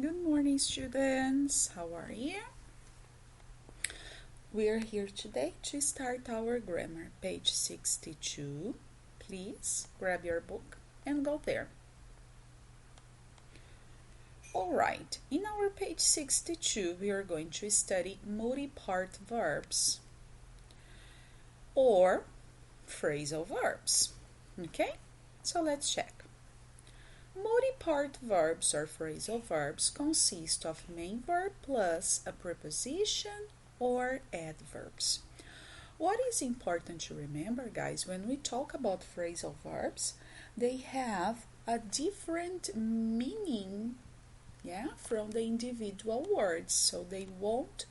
Good morning, students. How are you? We are here today to start our grammar, page 62. Please grab your book and go there. All right, in our page 62, we are going to study multi-part verbs or phrasal verbs. Okay, so let's check. Multi-part verbs or phrasal verbs consist of main verb plus a preposition or adverbs. What is important to remember, guys, when we talk about phrasal verbs, they have a different meaning, from the individual words, so they won't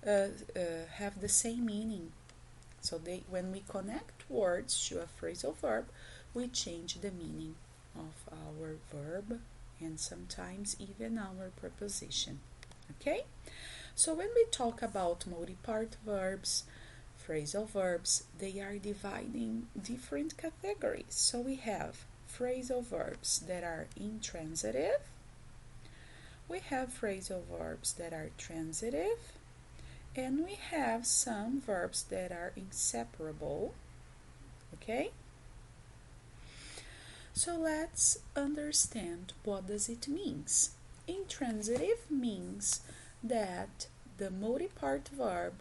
have the same meaning. So when we connect words to a phrasal verb, we change the meaning of our verb and sometimes even our preposition. Okay? So when we talk about multi-part verbs, phrasal verbs, they are dividing different categories. So we have phrasal verbs that are intransitive, we have phrasal verbs that are transitive, and we have some verbs that are inseparable. Okay? So let's understand what does it means. Intransitive means that the multi-part verb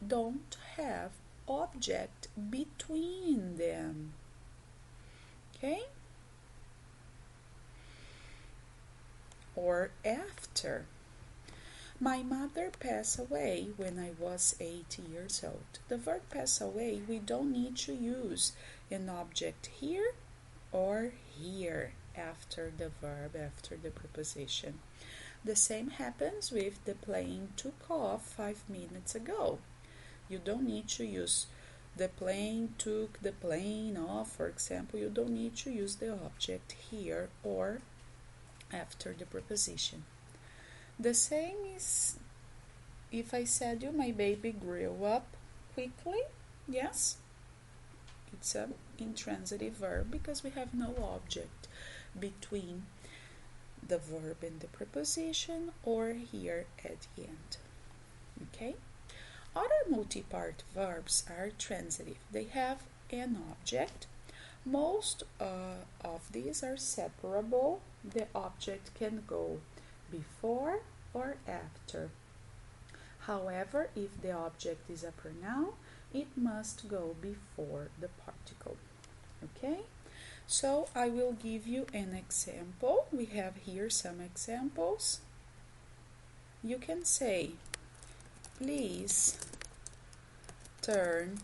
don't have object between them. Okay? Or after. My mother passed away when I was 8 years old. The verb pass away, we don't need to use an object here or here after the verb, after the preposition. The same happens with the plane took off 5 minutes ago. You don't need to use the plane took the plane off, for example. You don't need to use the object here or after the preposition. The same is if I said you my baby grew up quickly. Yes, it's an intransitive verb because we have no object between the verb and the preposition or here at the end. Okay? Other multi-part verbs are transitive. They have an object. Most of these are separable. The object can go before or after. However, if the object is a pronoun, it must go before the particle. Okay? So I will give you an example. We have here some examples. You can say, please turn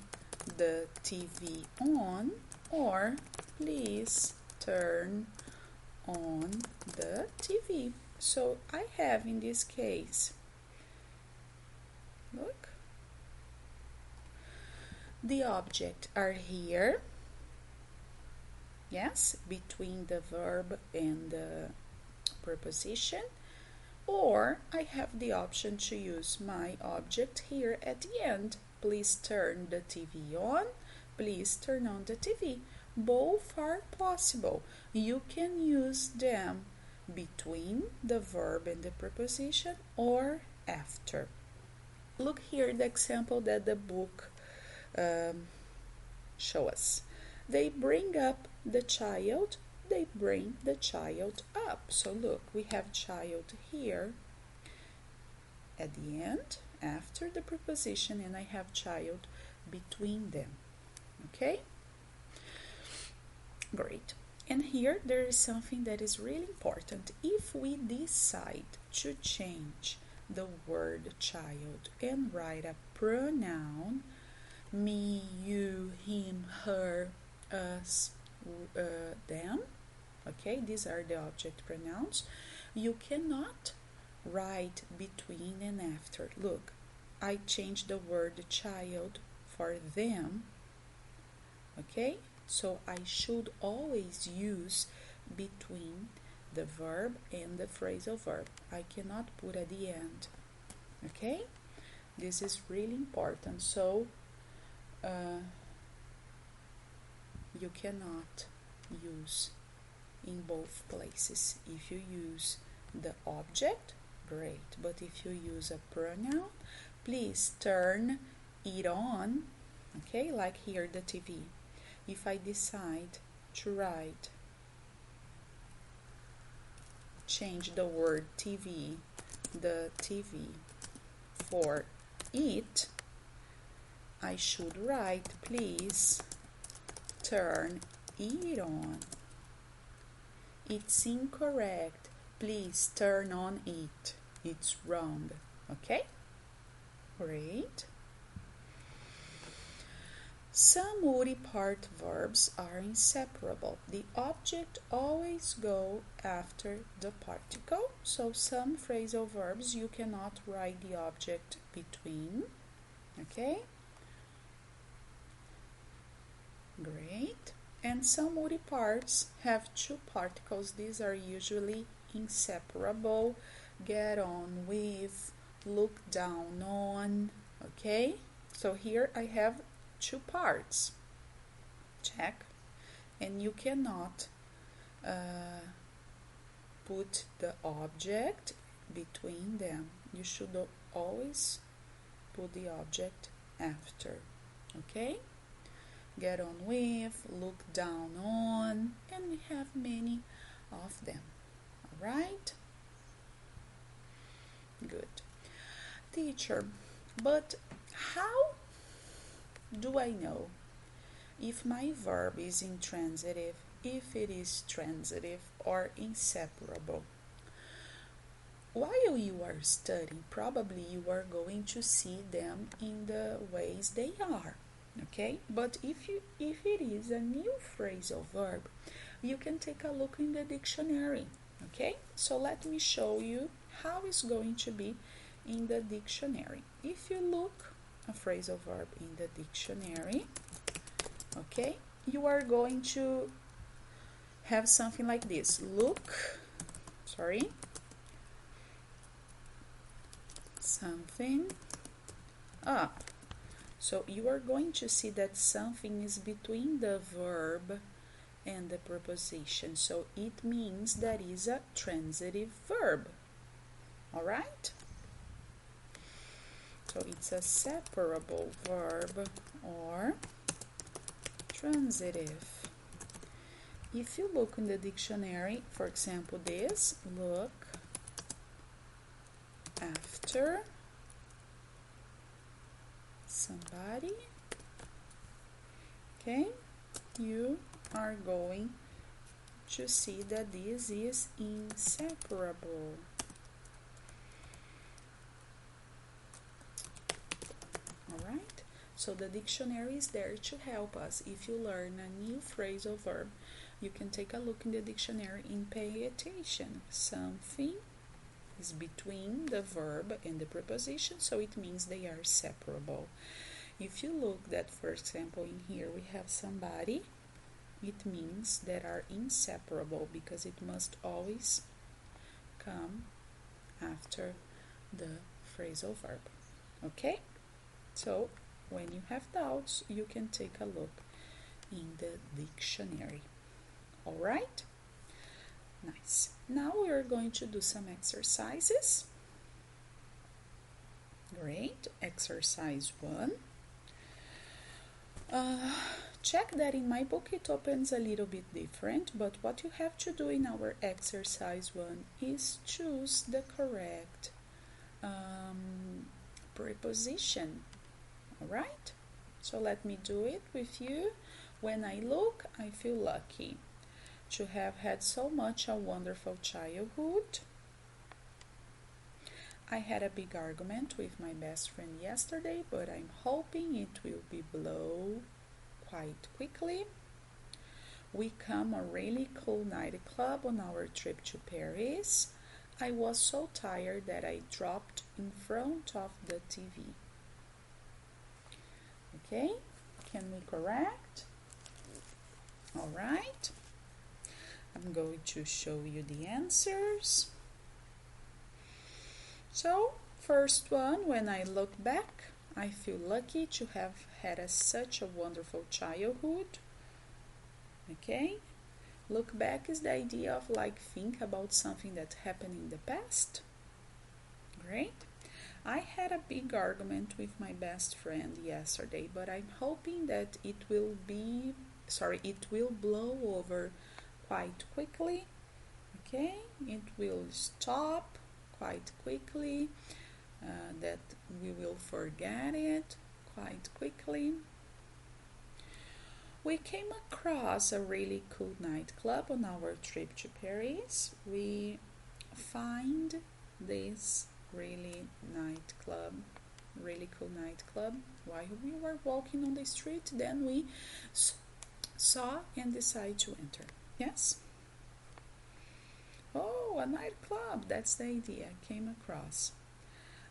the TV on, or please turn on the TV. So I have in this case, look, the object are here, yes, between the verb and the preposition, or I have the option to use my object here at the end. Please turn the TV on. Please turn on the TV. Both are possible. You can use them between the verb and the preposition or after. Look here the example that the book shows us. They bring up the child. They bring the child up. So look, we have child here at the end after the preposition, and I have child between them. Okay? Great. And here there is something that is really important. If we decide to change the word child and write a pronoun, me, you, him, her, us, them, okay, these are the object pronouns, you cannot write between and after. Look, I changed the word child for them, okay, so I should always use between the verb and the phrasal verb. I cannot put at the end, okay, this is really important. So you cannot use in both places. If you use the object, great. But if you use a pronoun, please turn it on, okay, like here the TV. If I decide to write, change the word TV, the TV, for it, I should write, please turn it on. It's incorrect. Please turn on it. It's wrong. Okay? Great. Some woody part verbs are inseparable. The object always go after the particle. So some phrasal verbs you cannot write the object between. Okay? Great. And some woody parts have two particles. These are usually inseparable. Get on with, look down on. Okay? So here I have two parts. Check. And you cannot put the object between them. You should always put the object after. Okay? Get on with, look down on, and we have many of them. All right? Good. Teacher, but how do I know if my verb is intransitive, if it is transitive or inseparable? While you are studying, probably you are going to see them in the ways they are. Okay, but if it is a new phrasal verb, you can take a look in the dictionary. Okay, so let me show you how it's going to be in the dictionary. If you look a phrasal verb in the dictionary, okay, you are going to have something like this. Look, something up. So you are going to see that something is between the verb and the preposition. So it means that is a transitive verb. All right? So it's a separable verb or transitive. If you look in the dictionary, for example, this, look after somebody, okay, you are going to see that this is inseparable. All right, so the dictionary is there to help us. If you learn a new phrasal verb, you can take a look in the dictionary and pay attention. Something is between the verb and the preposition, so it means they are separable. If you look that, for example, in here we have somebody, it means that are inseparable because it must always come after the phrasal verb. Okay? So when you have doubts, you can take a look in the dictionary. All right? Nice. Now we are going to do some exercises. Great. Exercise 1. Check that in my book it opens a little bit different, but what you have to do in our exercise 1 is choose the correct preposition. All right? So let me do it with you. When I look, I feel lucky to have had so much a wonderful childhood. I had a big argument with my best friend yesterday, but I'm hoping it will be blow quite quickly. We come a really cool nightclub on our trip to Paris. I was so tired that I dropped in front of the TV. Okay, can we correct? All right. I'm going to show you the answers. So, first one, when I look back, I feel lucky to have had such a wonderful childhood. Okay, Look back is the idea of like think about something that happened in the past. Great. I had a big argument with my best friend yesterday, but I'm hoping that it will blow over quite quickly. Okay, it will stop quite quickly, that we will forget it quite quickly. We came across a really cool nightclub on our trip to Paris. We find this really cool nightclub while we were walking on the street. Then we saw and decided to enter. Yes? Oh, a nightclub, that's the idea I came across.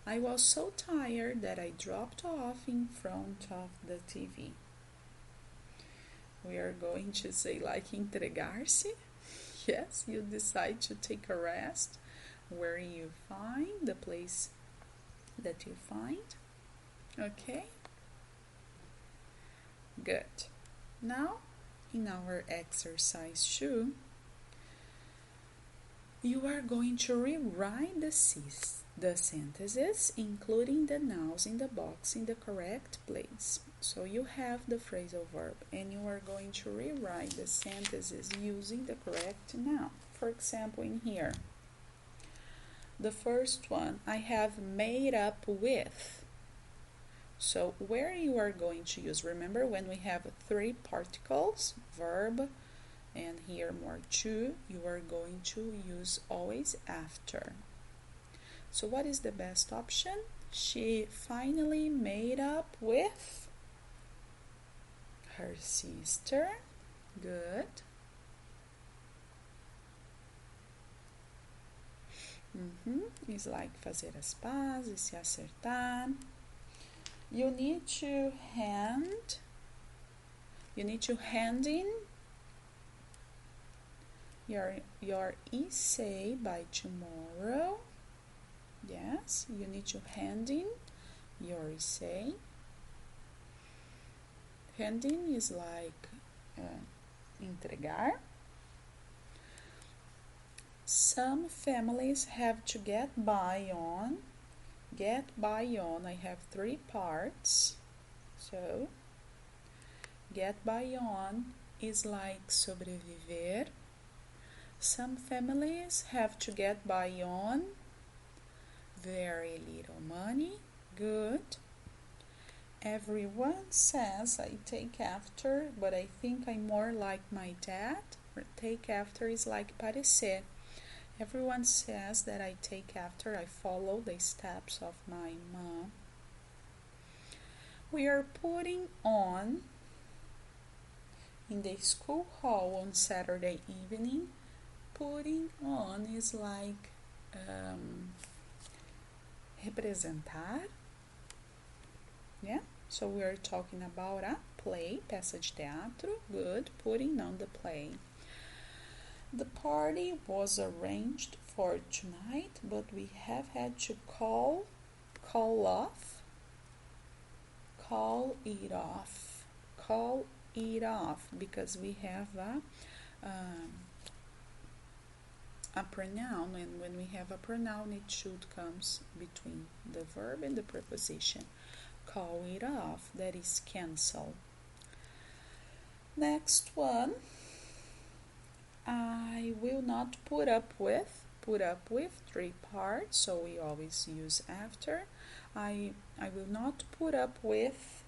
I was so tired that I dropped off in front of the TV. We are going to say like entregar-se. Yes, you decide to take a rest where you find the place that you find. Okay? Good. Now, in our exercise 2, you are going to rewrite the sentences, including the nouns in the box in the correct place. So you have the phrasal verb, and you are going to rewrite the sentences using the correct noun. For example, in here, the first one, I have made up with. So where you are going to use, remember when we have 3 particles, verb, and here more 2, you are going to use always after. So what is the best option? She finally made up with her sister. Good. It's like fazer as pazes, se acertar. You need to hand in your essay by tomorrow. Yes, you need to hand in your essay. Handing is like entregar. Some families have to get by on. I have 3 parts. So, get by on is like sobreviver. Some families have to get by on very little money. Good. Everyone says I take after, but I think I'm more like my dad. Take after is like parecer. Everyone says that I take after, I follow the steps of my mom. We are putting on in the school hall on Saturday evening. Putting on is like representar. Yeah, so we are talking about a play, peça de teatro. Good, putting on the play. The party was arranged for tonight, but we have had to call it off because we have a pronoun, and when we have a pronoun, it should comes between the verb and the preposition. Call it off, that is cancel. Next one, I will not put up with 3 parts, so we always use after. I will not put up with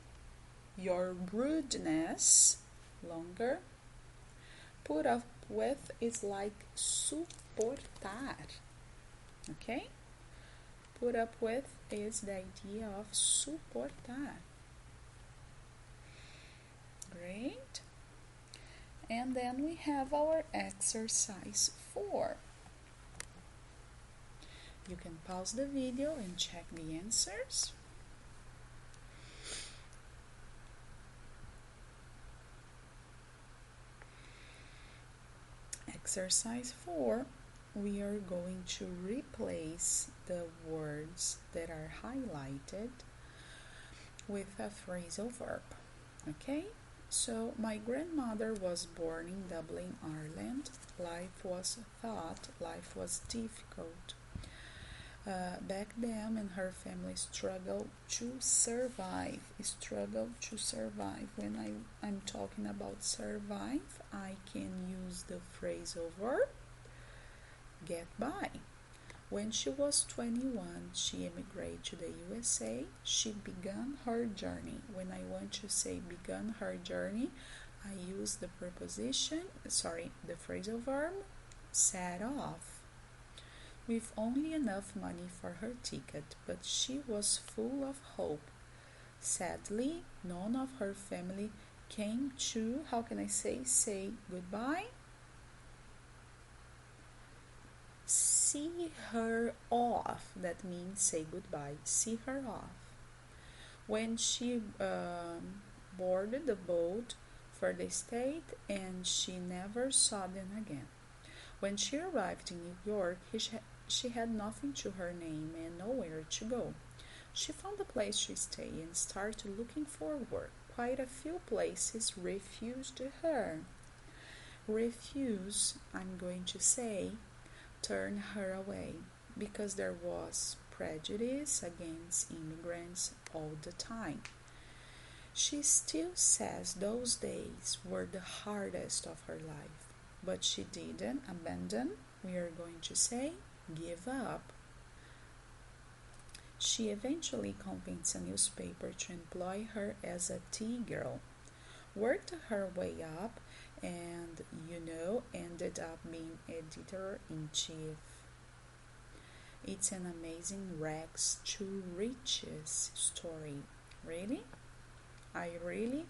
your rudeness longer. Put up with is like suportar. Okay? Put up with is the idea of suportar. Great. And then we have our exercise 4. You can pause the video and check the answers. Exercise 4, we are going to replace the words that are highlighted with a phrasal verb. Okay? So, my grandmother was born in Dublin, Ireland. Life was difficult. Back then, and her family struggled to survive. Struggled to survive. When I'm talking about survive, I can use the phrasal verb get by. When she was 21, she emigrated to the USA. She began her journey. When I want to say began her journey, I use the the phrasal verb set off. With only enough money for her ticket, but she was full of hope. Sadly, none of her family came to, how can I say goodbye? See her off. That means say goodbye. See her off. When she boarded the boat for the state, and she never saw them again. When she arrived in New York, she had nothing to her name and nowhere to go. She found a place to stay and started looking for work. Quite a few places refused her. Refuse, I'm going to say, turn her away because there was prejudice against immigrants all the time. She still says those days were the hardest of her life, but she didn't abandon. We are going to say give up. She eventually convinced a newspaper to employ her as a tea girl, worked her way up, and ended up being editor-in-chief. It's an amazing rags to riches story. Really? I really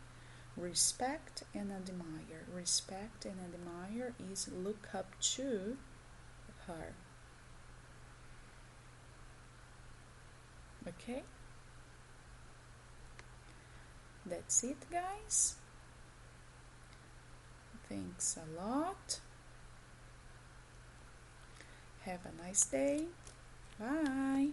respect and admire. Respect and admire is look up to her. Okay? That's it, guys. Thanks a lot. Have a nice day. Bye.